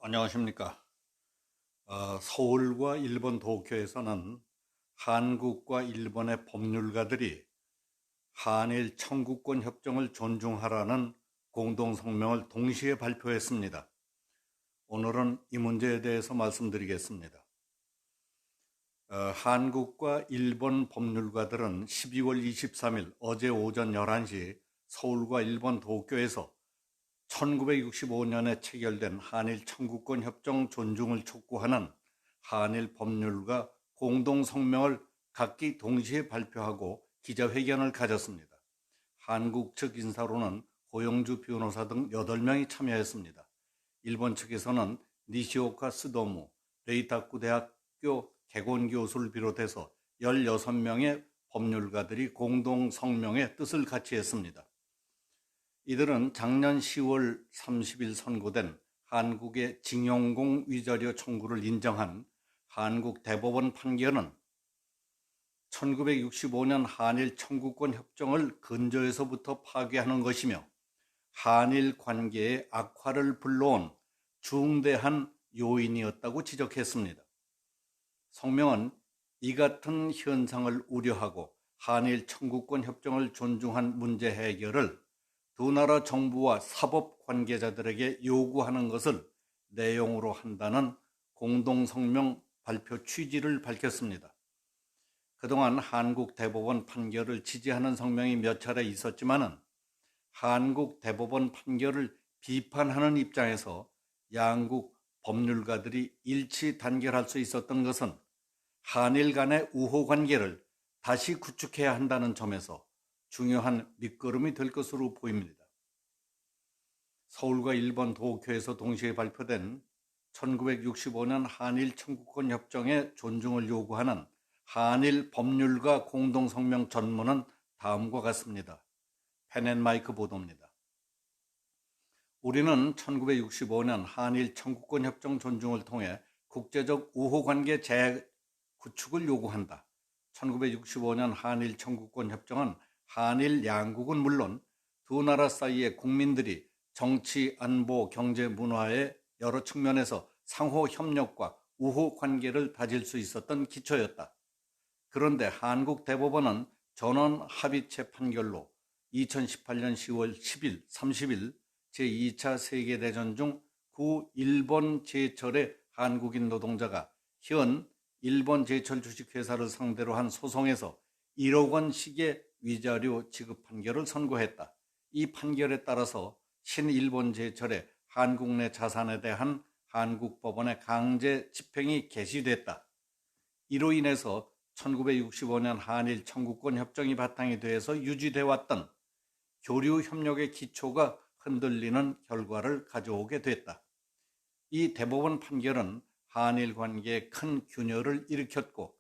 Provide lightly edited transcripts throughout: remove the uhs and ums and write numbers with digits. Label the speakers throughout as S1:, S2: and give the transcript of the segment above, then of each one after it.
S1: 안녕하십니까. 서울과 일본 도쿄에서는 한국과 일본의 법률가들이 한일 청구권 협정을 존중하라는 공동성명을 동시에 발표했습니다. 오늘은 이 문제에 대해서 말씀드리겠습니다. 한국과 일본 법률가들은 12월 23일 어제 오전 11시 서울과 일본 도쿄에서 1965년에 체결된 한일 청구권 협정 존중을 촉구하는 한일 법률가 공동성명을 각기 동시에 발표하고 기자회견을 가졌습니다. 한국 측 인사로는 고영주 변호사 등 8명이 참여했습니다. 일본 측에서는 니시오카 스도무 레이타쿠 대학교 개곤 교수를 비롯해서 16명의 법률가들이 공동성명의 뜻을 같이 했습니다. 이들은 작년 10월 30일 선고된 한국의 징용공 위자료 청구를 인정한 한국 대법원 판결은 1965년 한일 청구권 협정을 근저에서부터 파괴하는 것이며 한일 관계의 악화를 불러온 중대한 요인이었다고 지적했습니다. 성명은 이 같은 현상을 우려하고 한일 청구권 협정을 존중한 문제 해결을 두 나라 정부와 사법 관계자들에게 요구하는 것을 내용으로 한다는 공동성명 발표 취지를 밝혔습니다. 그동안 한국 대법원 판결을 지지하는 성명이 몇 차례 있었지만은 한국 대법원 판결을 비판하는 입장에서 양국 법률가들이 일치 단결할 수 있었던 것은 한일 간의 우호 관계를 다시 구축해야 한다는 점에서 중요한 밑거름이 될 것으로 보입니다. 서울과 일본 도쿄에서 동시에 발표된 1965년 한일 청구권 협정의 존중을 요구하는 한일 법률가 공동성명 전문은 다음과 같습니다. 펜앤마이크 보도입니다. 우리는 1965년 한일 청구권 협정 존중을 통해 국제적 우호관계 재구축을 요구한다. 1965년 한일 청구권 협정은 한일 양국은 물론 두 나라 사이의 국민들이 정치, 안보, 경제, 문화의 여러 측면에서 상호 협력과 우호 관계를 다질 수 있었던 기초였다. 그런데 한국 대법원은 전원 합의체 판결로 2018년 10월 10일, 30일 제2차 세계대전 중 구 일본 제철의 한국인 노동자가 현 일본 제철 주식회사를 상대로 한 소송에서 1억 원씩의 위자료 지급 판결을 선고했다. 이 판결에 따라서 신일본 제철의 한국 내 자산에 대한 한국 법원의 강제 집행이 개시됐다. 이로 인해서 1965년 한일 청구권 협정이 바탕이 되어서 유지되어 왔던 교류 협력의 기초가 흔들리는 결과를 가져오게 됐다. 이 대법원 판결은 한일 관계에 큰 균열을 일으켰고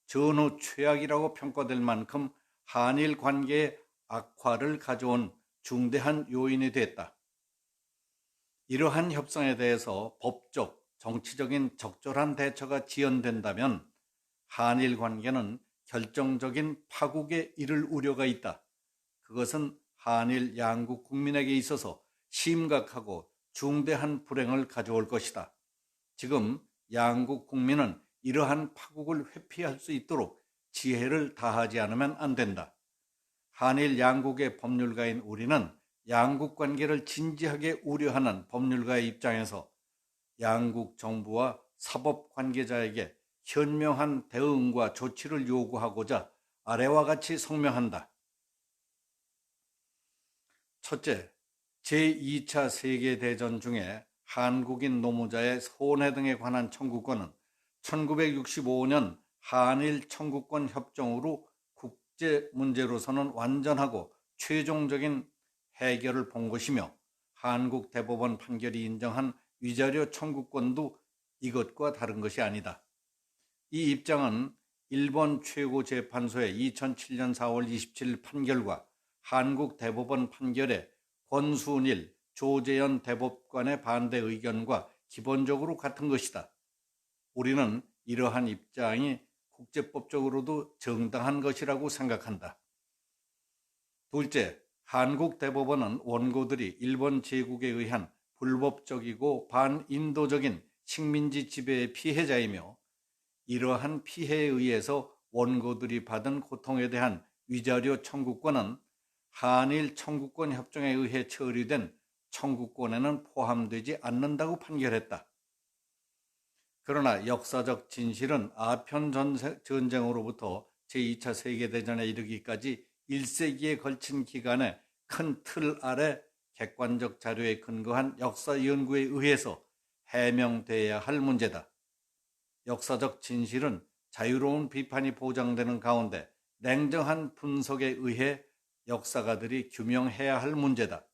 S1: 전후 최악이라고 평가될 만큼 한일 관계의 악화를 가져온 중대한 요인이 됐다. 이러한 협상에 대해서 법적, 정치적인 적절한 대처가 지연된다면 한일 관계는 결정적인 파국에 이를 우려가 있다. 그것은 한일 양국 국민에게 있어서 심각하고 중대한 불행을 가져올 것이다. 지금 양국 국민은 이러한 파국을 회피할 수 있도록 지혜를 다하지 않으면 안 된다. 한일 양국의 법률가인 우리는 양국 관계를 진지하게 우려하는 법률가의 입장에서 양국 정부와 사법 관계자에게 현명한 대응과 조치를 요구하고자 아래와 같이 성명한다. 첫째, 제2차 세계대전 중에 한국인 노무자의 손해 등에 관한 청구권은 1965년 한일 청구권 협정으로 국제 문제로서는 완전하고 최종적인 해결을 본 것이며 한국 대법원 판결이 인정한 위자료 청구권도 이것과 다른 것이 아니다. 이 입장은 일본 최고재판소의 2007년 4월 27일 판결과 한국 대법원 판결의 권순일, 조재현 대법관의 반대 의견과 기본적으로 같은 것이다. 우리는 이러한 입장이 국제법적으로도 정당한 것이라고 생각한다. 둘째, 한국 대법원은 원고들이 일본 제국에 의한 불법적이고 반인도적인 식민지 지배의 피해자이며 이러한 피해에 의해서 원고들이 받은 고통에 대한 위자료 청구권은 한일 청구권 협정에 의해 처리된 청구권에는 포함되지 않는다고 판결했다. 그러나 역사적 진실은 아편 전쟁으로부터 제2차 세계대전에 이르기까지 1세기에 걸친 기간에 큰 틀 아래 객관적 자료에 근거한 역사 연구에 의해서 해명돼야 할 문제다. 역사적 진실은 자유로운 비판이 보장되는 가운데 냉정한 분석에 의해 역사가들이 규명해야 할 문제다.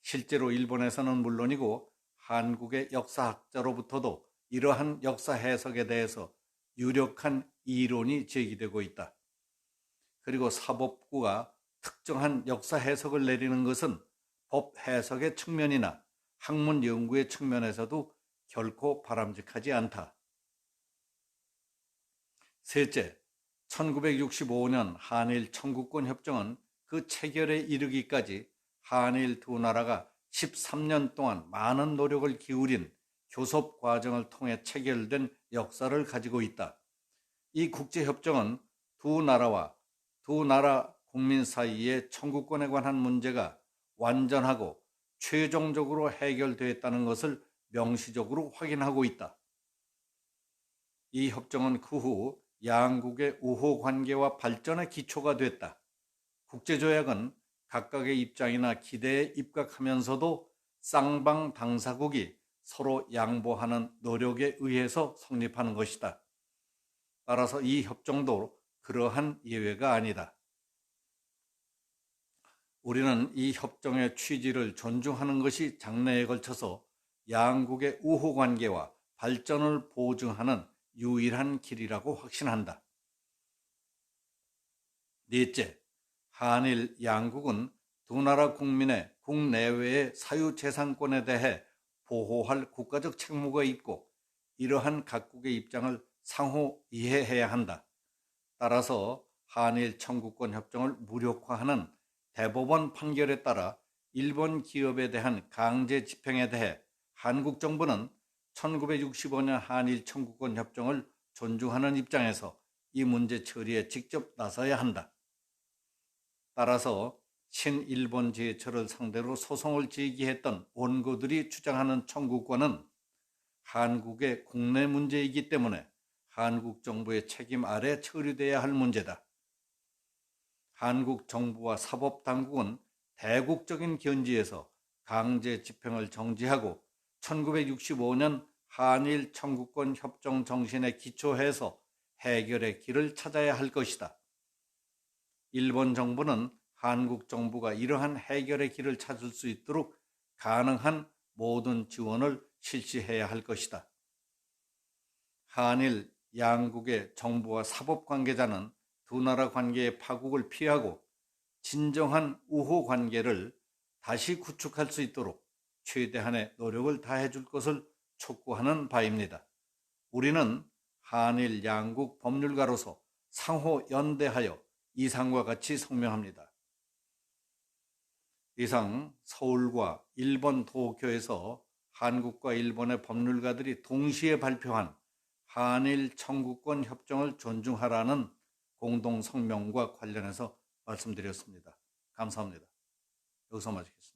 S1: 실제로 일본에서는 물론이고 한국의 역사학자로부터도 이러한 역사 해석에 대해서 유력한 이론이 제기되고 있다. 그리고 사법부가 특정한 역사 해석을 내리는 것은 법 해석의 측면이나 학문 연구의 측면에서도 결코 바람직하지 않다. 셋째, 1965년 한일 청구권 협정은 그 체결에 이르기까지 한일 두 나라가 13년 동안 많은 노력을 기울인 교섭 과정을 통해 체결된 역사를 가지고 있다. 이 국제협정은 두 나라 국민 사이의 청구권에 관한 문제가 완전하고 최종적으로 해결되었다는 것을 명시적으로 확인하고 있다. 이 협정은 그 후 양국의 우호 관계와 발전의 기초가 됐다. 국제조약은 각각의 입장이나 기대에 입각하면서도 쌍방 당사국이 서로 양보하는 노력에 의해서 성립하는 것이다. 따라서 이 협정도 그러한 예외가 아니다. 우리는 이 협정의 취지를 존중하는 것이 장래에 걸쳐서 양국의 우호 관계와 발전을 보증하는 유일한 길이라고 확신한다. 넷째, 한일 양국은 두 나라 국민의 국내외의 사유재산권에 대해 보호할 국가적 책무가 있고 이러한 각국의 입장을 상호 이해해야 한다. 따라서 한일 청구권 협정을 무력화하는 대법원 판결에 따라 일본 기업에 대한 강제 집행에 대해 한국 정부는 1965년 한일 청구권 협정을 존중하는 입장에서 이 문제 처리에 직접 나서야 한다. 따라서 친일본 제철을 상대로 소송을 제기했던 원고들이 주장하는 청구권은 한국의 국내 문제이기 때문에 한국 정부의 책임 아래 처리돼야 할 문제다. 한국 정부와 사법당국은 대국적인 견지에서 강제 집행을 정지하고 1965년 한일 청구권 협정 정신에 기초해서 해결의 길을 찾아야 할 것이다. 일본 정부는 한국 정부가 이러한 해결의 길을 찾을 수 있도록 가능한 모든 지원을 실시해야 할 것이다. 한일 양국의 정부와 사법 관계자는 두 나라 관계의 파국을 피하고 진정한 우호 관계를 다시 구축할 수 있도록 최대한의 노력을 다해 줄 것을 촉구하는 바입니다. 우리는 한일 양국 법률가로서 상호 연대하여 이상과 같이 성명합니다. 이상 서울과 일본 도쿄에서 한국과 일본의 법률가들이 동시에 발표한 한일 청구권 협정을 존중하라는 공동 성명과 관련해서 말씀드렸습니다. 감사합니다. 여기서 마치겠습니다.